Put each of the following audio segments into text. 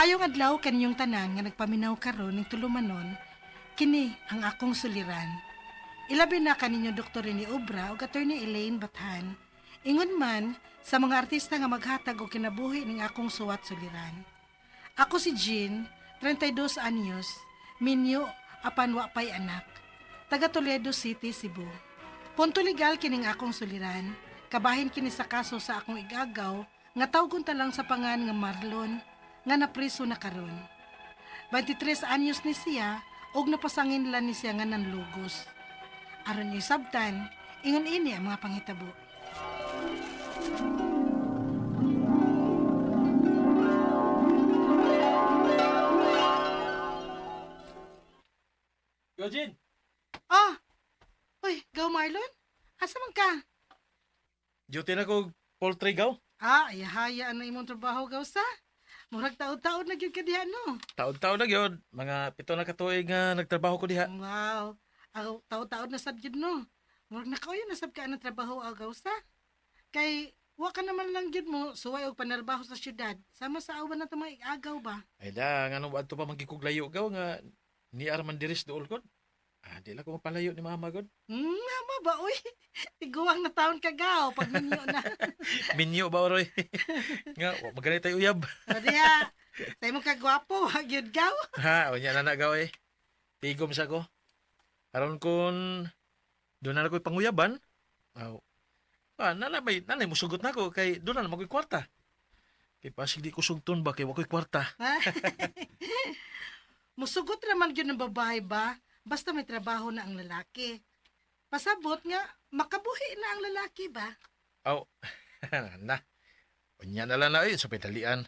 Maayong adlaw kaninyong tanan nga nagpaminaw karon ning tulumanon, kini ang akong suliran. Ilabi na kaninyo Dr. ni Obra o Attorney Elaine Bathan. Ingon man sa mga artista nga maghatag og kinabuhi ning akong suwat suliran. Ako si Jean, 32 anyos, minyo apan wa pay anak. Taga Toledo City, Cebu. Punto legal kining akong suliran. Kabahin kini sa kaso sa akong igagaw nga tawgon ta lang sa pangan nga Marlon nga napriso na karon. 23 anyos ni siya og napasangin lang ni siya nga nanlugos. Aron niyo sabtan, ingon ini ang mga panghitabo. Eugene! Ah! Uy, gaw Marlon? Asa man ka? Duty na ko poultry gaw. Ihaya na imong trabaho gaw sa. Murag taod-taod na gyud ka diha no. Taon-taon na yun. Mga 7 na katuig nga nagtrabaho ko diha. Wow. Aw taod-taod na sad gyud no. Murag nakaoy na sab ka ang trabaho agaw sa. Kay wa ka naman lang gyud mo suway og panarbaho sa syudad. Sama sa awan na mga agaw ba? Ay da, nga nung adto pa magkikuglayo gaw nga ni Arman Diris dool ko. Di lang ko mapalayo ni mama god. Mama ba oy? Tiguang na taon ka gaw pag ninyo na. Minyo ba oroy? Nga, magalit tayo uyab. O diha. Sa imong kagwapo, wag gyud gaw. Ha, unya na gaw eh. Tigom sa ko. Aron kun doon na ako'y panguyaban. Nanay mo sugot na ko kay doon na mako'y kwarta. Kay pasig di ko sugton ba kay wako'y kwarta. Musugot naman yun ng babae ba? Basta may trabaho na ang lalaki. Pasabot nga, makabuhi na ang lalaki ba? Aw, na. Unya na lang na yun sa pedalian.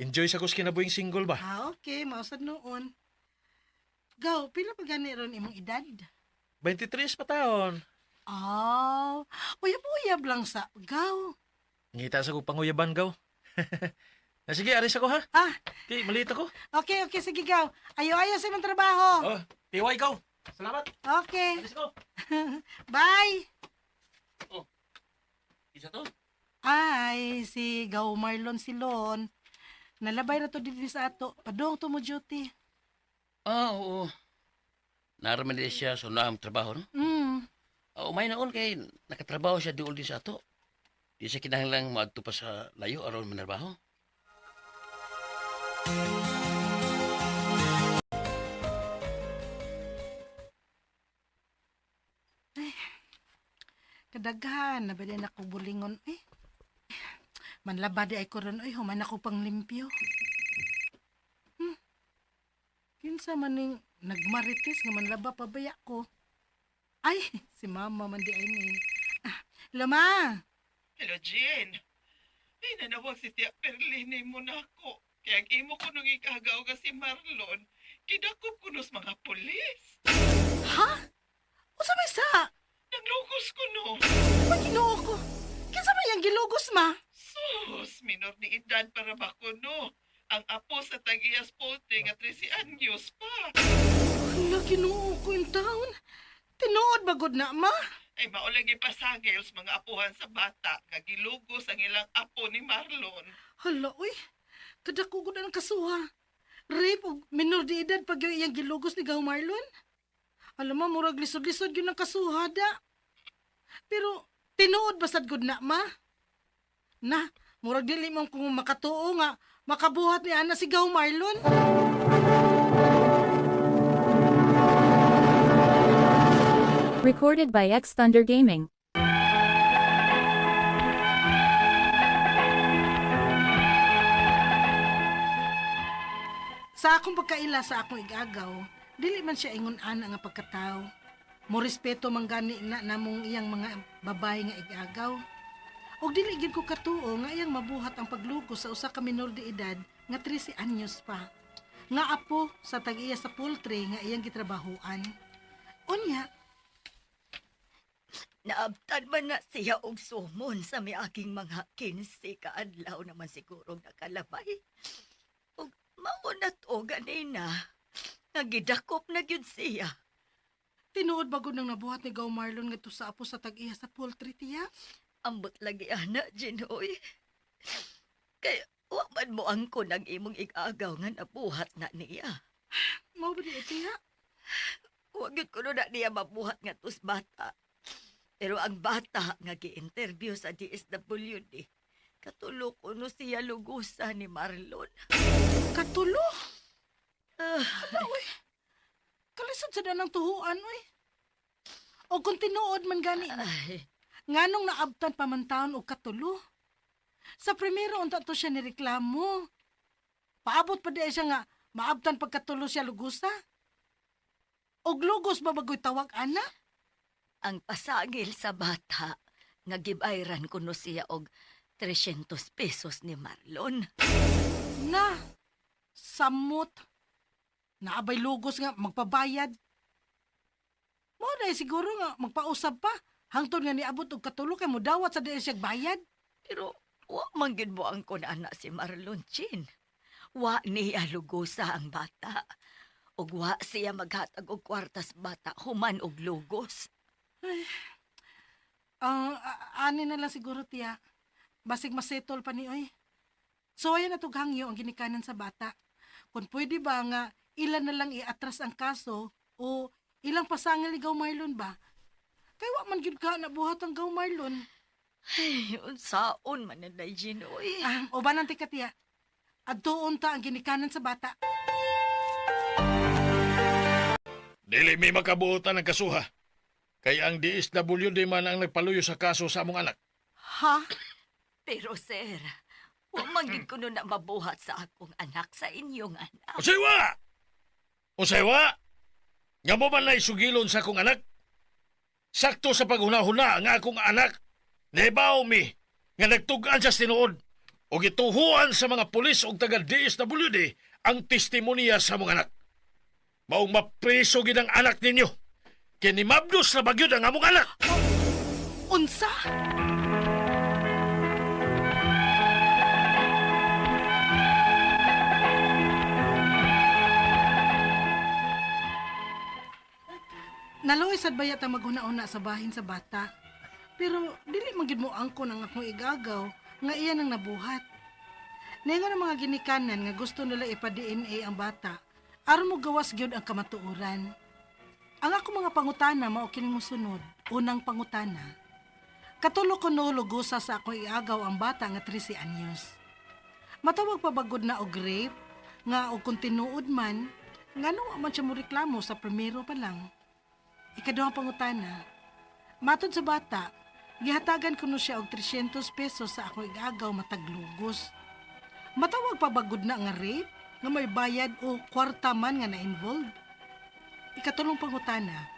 Enjoy sa kus kinabuhing single ba? Okay, mausad noon. Gaw, pila pa gani ron imong edad? 23 pa taon. Uyab-uyab lang sa gaw. Ngita sa ko panguyaban gaw. Sige, aris ako ha. Okay, maliit ako. Okay, sige gaw. Ayo-ayo sa imong trabaho. Oh, tiway gaw. Salamat. Okay. Aris ko. Bye. Isa to? Ay, si Gaw Marlon Silon. Nalabay na to dito sa ato. Padong to mo duty. Oo. Naraman din siya sa unang trabaho, no? Umay naon kay nakatrabaho siya doon din sa ato. Di siya kinahanglang maadto pa sa layo aron manarbaho. Kadaghan, nabili na ko bulingon. Manlaba di ay ko ron. Human ako pang limpyo. Kinsa maning nagmarites nga manlaba pabaya ko. Ay, si mama man di ay ni. Lama! Hello, Jean. Ay, nanawag si Tia Perline mo na ako. Kaya ang imo ko nung ikagaw ka si Marlon, kidakop ko nos mga pulis. Ha? Usa may sa? Naglugos ko no. Ginoo ko. Kinsa may ang gilugos ma? Sus, minor ni edad para ba ko no. Ang apo sa Tag-Iyas Poultry nga 13 anyos pa. Hala, ginoo ko in town. Tinuod ba gud na ma? Ay, maulagi pasagil sa mga apuhan sa bata nga gilugos ang ilang apo ni Marlon. Hala, uy. Kadako gud ang kasuha. Rape o minor de edad pag yung iyang gilugos ni Gaw Marlon. Alam mo, murag lisod-lisod yun ang kasuhada. Pero, tinuod basad gud na, ma? Na, murag dili mo kung makatuo nga, makabuhat ni Ana si Gaw Marlon. Recorded by X Thunder Gaming. Sa akong pagkaila sa akong igagaw, dili man siya ingon ana nga pagkatao. Mo respeto man gani na namong iyang mga babae nga igagaw. Og dili gid ko katuo nga iyang mabuhat ang paglugos sa usa ka minor de edad nga 13 anyos pa. Nga apo sa tag-iya sa poultry nga iyang gitrabahoan. Unya, Naabtan man na siya og sumon sa miaging mga 15 kaadlaw naman siguro nakalabay. Og mauna to ganina, nagidakop na gyud siya. tinuod ba gud nang nabuhat ni Gaw Marlon ngadto sa apo sa tag-iya sa poultry tiya? Ambot lagi ana, Jinoy. Kaya Wa man mo ang ko ng imong igagaw nga nabuhat na niya. Mao ba di tiya? Wa gyud kuno na niya mabuhat nga tus bata. Pero ang bata nga gi-interview sa DSWD, katulo kuno siya lugusa ni Marlon. Katulo. Ah, Kalisod sa danang tuhuan oy. O kung tinuod man gani na. ay, Nganong naabtan pamantaon og katulo? Sa primero unta to siya nireklamo. Paabot pa di siya nga maabtan pagkatulo siya lugusa. Og lugos ba bagoy tawag ana? ang pasagil sa bata nga gibayran kuno siya og 300 pesos ni Marlon. Na, samot. Naabay lugos nga magpabayad. Mo na siguro nga magpausab pa. Hangtod nga niabot og katulo kay mo dawat sa diya siya bayad. Pero wa man gyud mo ang kun ana si Marlon Chin. Wa niya lugosa ang bata. Ug wa siya maghatag og kwartas bata human og lugos. Ani na lang siguro tiya. Basig masetol pa ni oy. So ayan na hangyo ang ginikanan sa bata. Kung pwede ba nga ilan na lang iatras ang kaso o ilang pasangal ni Gaw Marlon ba? Kaya wa man gyud ka nabuhat ang Gaw Marlon. Ay, unsaon man na Ginoy. O ba nang tika tiya? Adtoon ta ang ginikanan sa bata. Dili may makabuotan ng kasuha. Kaya ang DSWD man ang nagpaluyo sa kaso sa among anak. Ha? Pero sir, wa man gyud kuno na mabuhat sa akong anak sa inyong anak. Usaywa! Usaywa! Nga mo man na isugilon sa akong anak? Sakto sa paghuna-huna nga akong anak, nebaw mi nga nagtugan sa tinuod o gituhuan sa mga pulis o taga DSWD ang testimonya sa among anak. Maong mapriso gid ang anak ninyo. Kinimabdos na bagyod ang among anak. Unsa? Naloy sad bayat ang maghuna-una sa bahin sa bata. Pero dili man gid mo angkon ang akong igagaw nga iyan ang nabuhat. Nengon ang mga ginikanan nga gusto nila ipa-DNA ang bata aron mo gawas gyud ang kamatuoran. Ang ako mga pangutana mao kining mosunod. Unang pangutana. Katulo ko no lugusa sa akong iagaw ang bata nga 13 anyos. Matawag pa bagod na og rape nga og kung tinuod man ngano wa man siya mo reklamo sa primero pa lang. Ikaduhang pangutana. Matod sa bata, gihatagan ko no siya og 300 pesos sa akong igagaw matag lugos. Matawag pa bagod na nga rape nga may bayad o kwarta man nga na-involved. Ikatulong pangutana.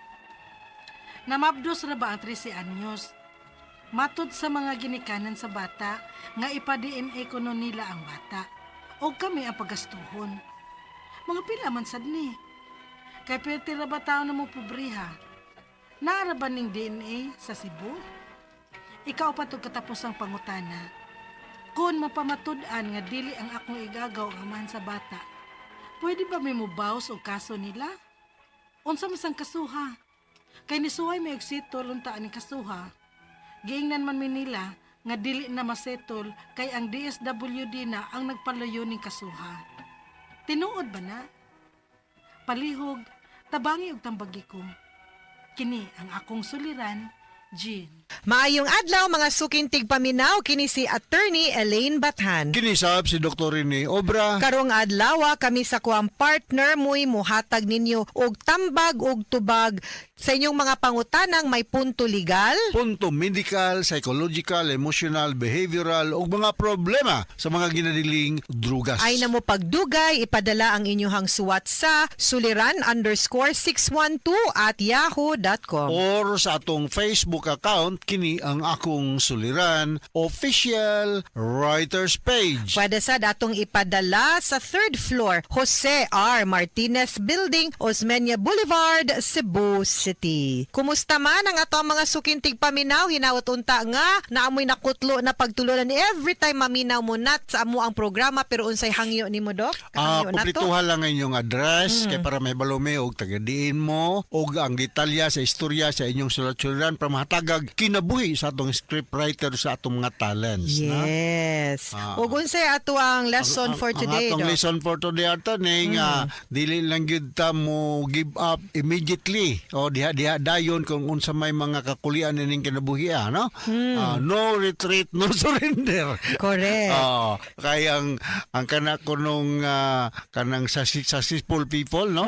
Namabdos ra ba ang 13 anyos? Matod sa mga ginikanan sa bata nga ipa-DNA ko no nila ang bata o kami ang pagastuhon. Mga pila man sad ni. Kay pwede ra ba tao na mo pobriha? Naara ba ning DNA sa Cebu? Ikaw pa to katapos ang pangutana. Kung mapamatud-an nga dili ang akong igagaw ang amahan sa bata, pwede ba may mubaws o kaso nila? Unsa man sang kasuha? Kay nisuway may eksitol untaan ni kasuha. Giingnan man mi nila nga dili na masetol kay ang DSWD na ang nagpalayo ning kasuha. Tinuod ba na? Palihog, tabangi og tambagi ko. Kini ang akong suliran, Jean. Maayong adlaw mga sukintig paminaw kini si Attorney Elaine Bathan. Kinisab si Dr. Rene Obra. Karong adlaw kami sa kuang partner mo'y muhatag ninyo og tambag og tubag sa inyong mga pangutanang may punto legal, Punto medical, psychological, emotional, behavioral o mga problema sa mga ginadiling drugas. ay namo pagdugay ipadala ang inyong suwat sa suliran_612@yahoo.com. Or sa atong Facebook account, kini ang akong suliran, official writers page. Pwede sa datong ipadala sa 3rd floor, Jose R. Martinez Building, Osmeña Boulevard, Cebu City. Kumusta man ang ato mga sukintig paminaw, hinawat unta nga naamoy nakutlo na pagtulunan ni every time maminaw mo nat sa amo ang programa pero unsay hangyo nimo Dok? Kahangyo na to. Kumplituhan lang ang inyong address kay para may balome og tagadiin mo og ang detalya sa istorya sa inyong sulat-suliran para matagag kinabuhi sa atong scriptwriter sa atong mga talents. Na? Yes. Ah. Ug unsay ato ang lesson for today, Ang atong Doc? lesson for today ato ni nga dili lang gyud ta mo give up immediately o diha dayon kung unsa may mga kakulian ning kinabuhi no. No retreat, no surrender. Correct. Kay ang kana kunong kanang successful people no.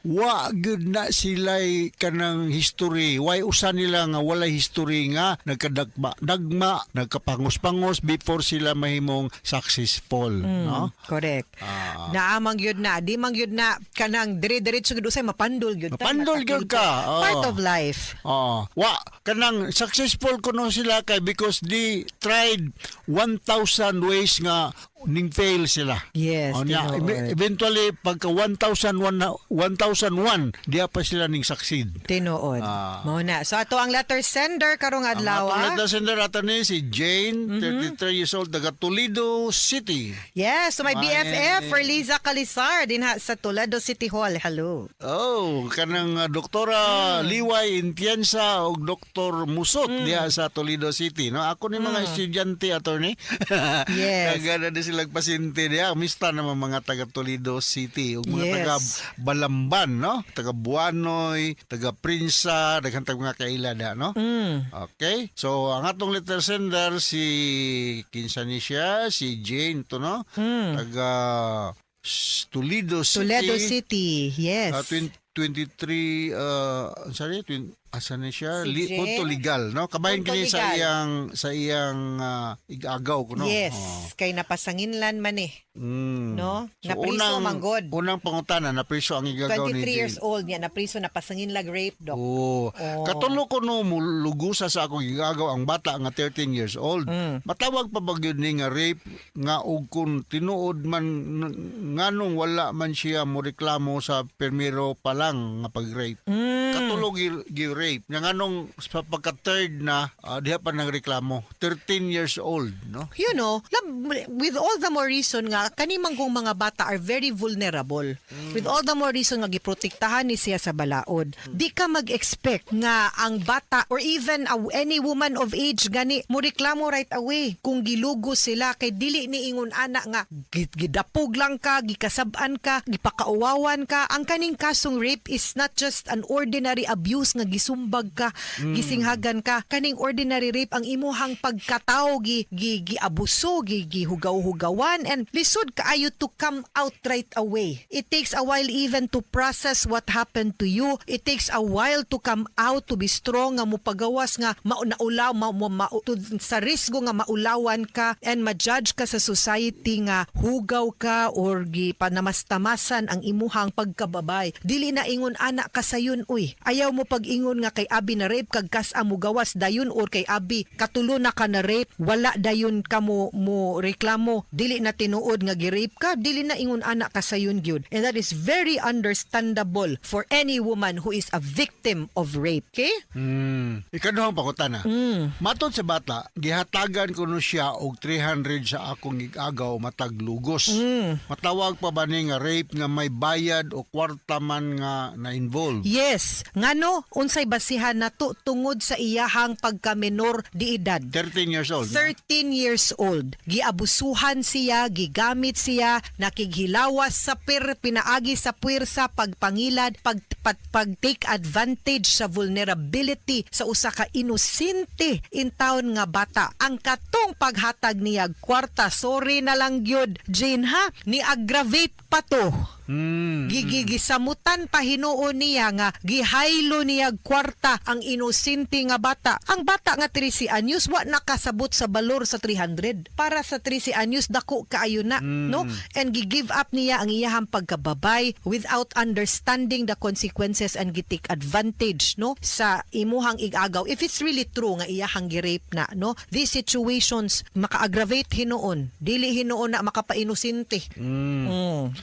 Wa gyud na sila'y kanang history. Why usa nila nga walay history nga nagkadagma, nagkapangos-pangos before sila mahimong successful, no? Correct. Naamang yun na, di mang yun na kanang dire-diretso gyud usay mapandol gyud ta. Mapandol gyud ka. Part of life. Wa kanang successful kuno sila kay because they tried 1,000 ways nga ning fail sila. Yes, tinuod. Eventually pagka 1,001 diya pa sila ning succeed. Tinuod. Mao na. So ato ang letter sender karong adlaw. Ang atong sender ato ni si Jane, 33 years old, taga Toledo City. Yes, so my Ay. BFF for Liza Calisar dinha sa Toledo City Hall. Hello. Oh, kanang Doktora Liway Intienza o Dr. Musot diha sa Toledo City. No, ako ni mga estudyante attorney. Yes. Nagana din silang pasyente diha. Mista naman mga taga Toledo City ug mga Yes. taga Balamban, no? Taga Buanoy, taga Prinsa, daghang tag mga kailada, no? Okay. So ang atong letter sender si kinsa ni siya, si Jane to, no? Taga Toledo City. Toledo City. Yes. 23 sorry, asa ni siya? Si Jane? Punto legal, no? Kabayan Punto kini legal. sa iyang igagaw ko, no? Yes, Oh. kay napasanginlan man eh. No? So, Napriso manggod. unang pangutana, napriso ang igagaw 23 ni years Jane. old niya, napriso napasanginlag rape, Doc. Oh. Katulo ko no lugusa sa akong igagaw ang bata nga 13 years old. Matawag pa ba gyud ni nga rape nga og kun tinuod man nganong wala man siya mo reklamo sa permiro pa lang nga pag-rape. Katulo gi rape. Nga nganong sa pagka third na diha pa nang reklamo. 13 years old, no? You know, with all the more reason nga kanimang kong mga bata are very vulnerable. With all the more reason nga giprotektahan ni siya sa balaod. Di ka mag-expect nga ang bata or even any woman of age gani mo reklamo right away kung gilugo sila kay dili ni ingon ana nga gidapog lang ka, gikasab-an ka, gipakauwawan ka. Ang kaning kasong rape is not just an ordinary abuse nga gisumbag ka, gisinghagan ka. Kaning ordinary rape ang imuhang pagkatao giabuso, gihugaw-hugawan and lisod kaayo to come out right away. It takes a while even to process what happened to you. It takes a while to come out, to be strong nga mupagawas nga sa risgo nga maulawan ka and ma-judge ka sa society nga hugaw ka or gipanamastamasan ang imuhang pagkababay. Dili na ingon ana ka sayon uy. Ayaw mo pag-ingon nga kay abi na rape kag kas mo gawas dayon or kay abi katulo na ka na rape wala dayon ka mo reklamo. Dili na tinuod nga gi-rape ka, dili na ingon ana ka sayon gyud. And that is very understandable for any woman who is a victim of rape. Okay? Ikaduhang pangutana. Matod sa bata, gihatagan ko no siya og 300 sa akong igagaw matag lugos. Matawag pa ba ni nga rape nga may bayad o kwarta man nga na-involve? Yes, ngano unsay basihan nato tungod sa iyahang pagka-menor di edad. 13 years old. 13 years old. Giabusuhan siya, gigamit siya, nakighilawas sa pinaagi sa puwersa, pagpangilad, pag-take advantage sa vulnerability sa usa ka inosente in town nga bata. Ang katong paghatag niya kwarta, sorry na lang gyud, Jane ha, ni aggravate pa to. Gisamutan pa hinuon niya nga gihaylo niya kwarta ang inosente nga bata. Ang bata nga 13 anyos wa nakasabot sa balor sa 300. Para sa 13 anyos dako kaayo na, no? And gi-give up niya ang iyahang pagkababay without understanding the consequences and gi-take advantage, no? Sa imuhang igagaw. If it's really true nga iyahang gi-rape na, no? These situations maka-aggravate hinuon. Dili hinuon na makapainosente.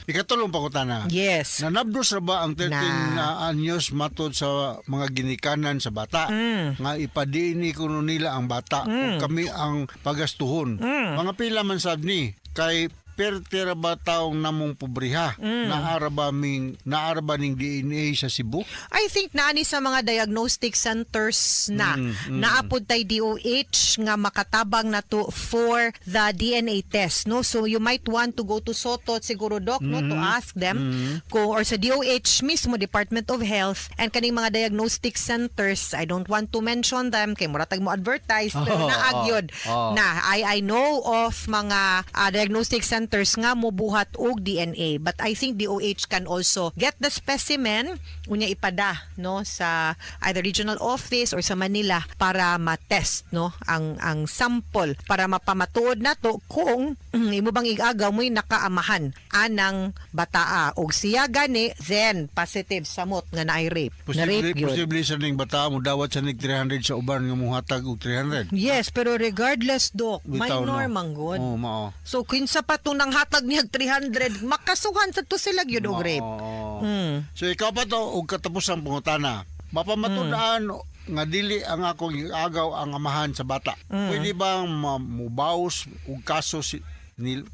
Ikatulong pangutana. Yes. Nanabdos ra ba ang 13 Na. anyos matod sa mga ginikanan sa bata nga ipadiini kuno nila ang bata o kami ang pagastuhon. Mga pila man sad ni kay perte ra ba taong namong pobriha? Naara ba ning DNA sa Cebu? I think naani sa mga diagnostic centers na naapod tay DOH nga makatabang na to for the DNA test, no? So you might want to go to Soto siguro, Doc, no, to ask them kung, or sa DOH mismo, Department of Health, and kaning mga diagnostic centers, I don't want to mention them kay muratag mo advertise, pero naagyod na I know of mga diagnostic centers nga mobuhat og DNA, but I think DOH can also get the specimen unya ipada, no, sa either regional office or sa Manila para ma-test, no, ang sample para mapamatuod nato kung imo bang igagaw mo'y nakaamahan anang bataa og siya gani then positive samot nga naay rape. Na rape gyud. Posible sa ning bata mo dawat sa nig 300 sa uban nga muhatag og 300. Yes, pero regardless, Doc, Bitaw, minor no? manggod. Oh, mao. So kinsa pa tong nanghatag niya 300, makasuhan sa to sila gyud og rape. So ikaw pa to og katapusang pangutana. Mapamatud-an nga dili ang akong agaw ang amahan sa bata. Pwede bang mubaws og kaso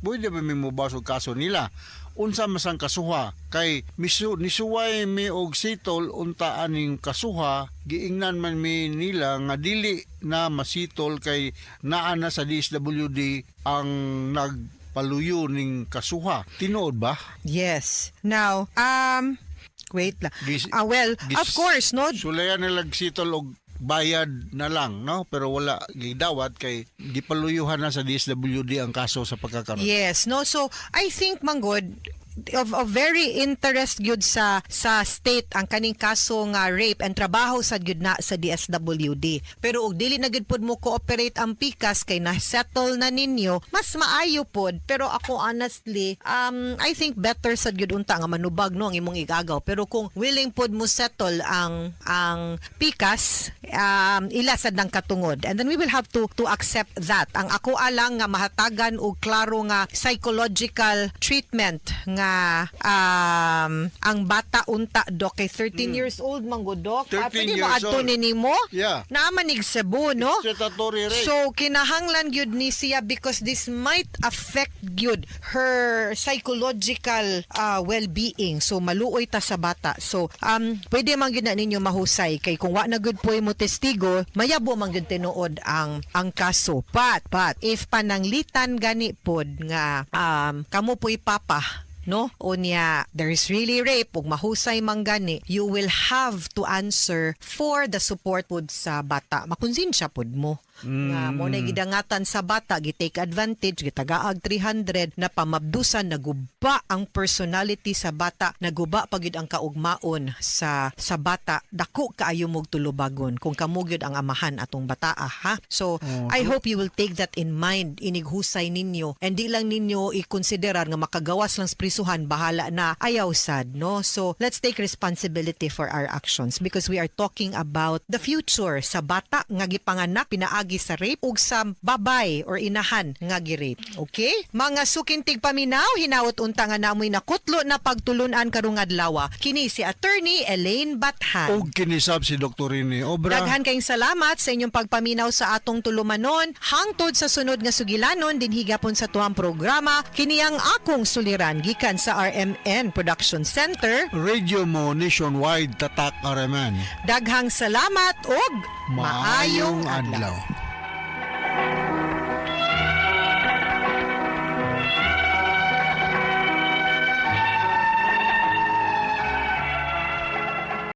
pwede ba may mubaws og kaso nila? Unsa masang kasuha kay nisuway mi og sitol unta aning kasuha giingnan man mi nila nga dili na masitol kay naa na sa DSWD ang nagpaluyo ning kasuha. Tinuod ba? Yes. Now, wait lang. Of course, no? Sulayan nilag sitol og bayad na lang, no? Pero wala gidawat kay gipaluyuhan na sa DSWD ang kaso sa pagkakaroon. Yes, no. So I think manggod of very interest gyud sa state ang kaning kaso nga rape and trabaho sad gyud na sa DSWD. Pero og dili na gyud pod mo cooperate ang PICAS kay na settle na ninyo, mas maayo pod. Pero ako honestly, I think better sad gyud unta nga manubag no ang imong igagaw. Pero kung willing pod mo settle ang PICAS, ila sad nang katungod. And then we will have to accept that. Ang ako alang nga mahatagan og klaro nga psychological treatment nga ang bata unta, Doc, kay 13 years old man go, Doc. 13 Pwede mo years adto old. nimo? Yeah. Naaman Cebu, no? Statutory rape. So kinahanglan gyud ni siya because this might affect gyud her psychological well-being. So maluoy ta sa bata. So pwede man gyud na ninyo mahusay kay kung wa na gyud poy mo testigo, mayabo man gyud tinuod ang kaso. But if pananglitan gani pod nga kamo poy papa, no, unya there is really rape ug mahusay man gani, you will have to answer for the support pod sa bata. Makonsensya pod mo nga mo na gidangatan sa bata, gitake advantage, gitagaag 300 na pamabdusan, naguba ang personality sa bata, naguba pagid ang kaugmaon sa bata. Dako kaayo mog tulubagon kung kamo gyud ang amahan atong bataa, ha? So I hope you will take that in mind inighusay ninyo, and di lang ninyo i-considerar nga makagawas lang sa prisuhan, bahala na, ayaw sad, no? So let's take responsibility for our actions because we are talking about the future sa bata nga gipanganak pinaagi sa rape ug sa babay or inahan nga gi-rape. Okay? Mga sukintig paminaw, hinawot unta nga namoy nakutlo na pagtulunan karong adlaw. Kini si Attorney Elaine Bathan. Og kinisab si Dr. Rini Obra. Daghan kayong salamat sa inyong pagpaminaw sa atong tulumanon. Hangtod sa sunod nga sugilanon din higapon sa tuang programa, kini ang akong suliran gikan sa RMN Production Center. Radio mo nationwide tatak RMN. Daghang salamat og Maayong adlaw.